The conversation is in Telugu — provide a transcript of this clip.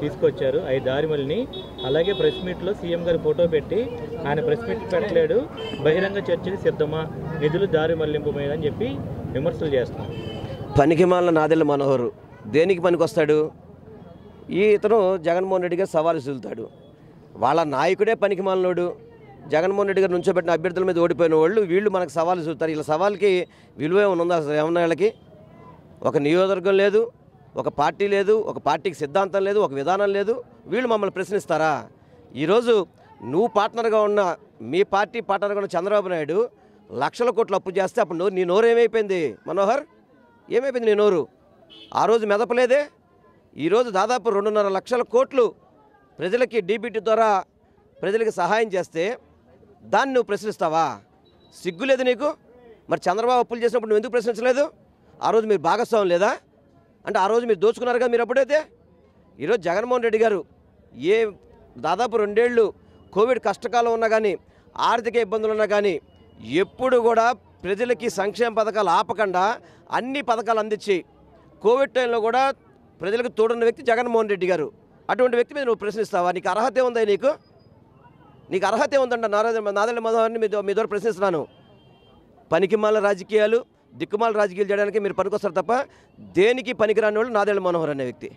తీసుకొచ్చారు 5 దారిమల్ని. అలాగే ప్రెస్ మీట్లో సీఎం గారి ఫోటో పెట్టి ఆయన ప్రెస్ మీట్ పెట్టలేడు, బహిరంగ చర్చకి సిద్ధమా, నిధులు దారి మళ్లింపు మీద అని చెప్పి విమర్శలు చేస్తున్నారు. పనికిమాలిన నాదెళ్ల మనోహర్ దేనికి పనికొస్తాడు? ఇతను జగన్మోహన్ రెడ్డి గారు సవాలు సులుతాడు. వాళ్ళ నాయకుడే పనికిమాలినోడు. జగన్మోహన్ రెడ్డి గారు నుంచోబెట్టిన అభ్యర్థుల మీద ఓడిపోయిన వాళ్ళు వీళ్ళు మనకు సవాలు సులుతారు. ఇలా సవాల్కి విలువ ఏమైనా ఉందా? అసలు ఏమన్నా వీళ్ళకి ఒక నియోజకవర్గం లేదు, ఒక పార్టీ లేదు, ఒక పార్టీకి సిద్ధాంతం లేదు, ఒక విధానం లేదు. వీళ్ళు మమ్మల్ని ప్రశ్నిస్తారా? ఈరోజు నువ్వు పార్ట్నర్గా ఉన్న మీ పార్టీ పార్ట్నర్గా ఉన్న చంద్రబాబు నాయుడు లక్షల కోట్లు అప్పు చేస్తే అప్పుడు నీ నోరు ఏమైపోయింది మనోహర్? ఏమైపోయింది నీ నోరు? ఆ రోజు మెదపలేదే. ఈరోజు దాదాపు 2.5 లక్షల కోట్లు ప్రజలకి డీబీటీ ద్వారా ప్రజలకి సహాయం చేస్తే దాన్ని నువ్వు ప్రశ్నిస్తావా? సిగ్గులేదు నీకు? మరి చంద్రబాబు అప్పులు చేసినప్పుడు నువ్వు ఎందుకు ప్రశ్నించలేదు? ఆ రోజు మీరు భాగస్వామ్యం లేదా? అంటే ఆ రోజు మీరు దోచుకున్నారు కదా మీరు అప్పుడైతే. ఈరోజు జగన్మోహన్ రెడ్డి గారు దాదాపు 2 ఏళ్ళు కోవిడ్ కష్టకాలం ఉన్నా కానీ, ఆర్థిక ఇబ్బందులు ఉన్నా కానీ ఎప్పుడు కూడా ప్రజలకి సంక్షేమ పథకాలు ఆపకుండా అన్ని పథకాలు అందించి కోవిడ్ టైంలో కూడా ప్రజలకు తోడున్న వ్యక్తి జగన్మోహన్ రెడ్డి గారు. అటువంటి వ్యక్తి మీద నువ్వు ప్రశ్నిస్తావా? నీకు అర్హత ఉందా? నీకు అర్హత ఉందంట? నాదెళ్ల మనోహర్ని మీ ద్వారా ప్రశ్నిస్తున్నాను. పనికిమాల రాజకీయాలు, దిక్కుమాల రాజకీయాలు చేయడానికి మీరు పనికొస్తారు తప్ప దేనికి పనికిరాని వాళ్ళు నాదెళ్ల మనోహర్ అనే వ్యక్తి.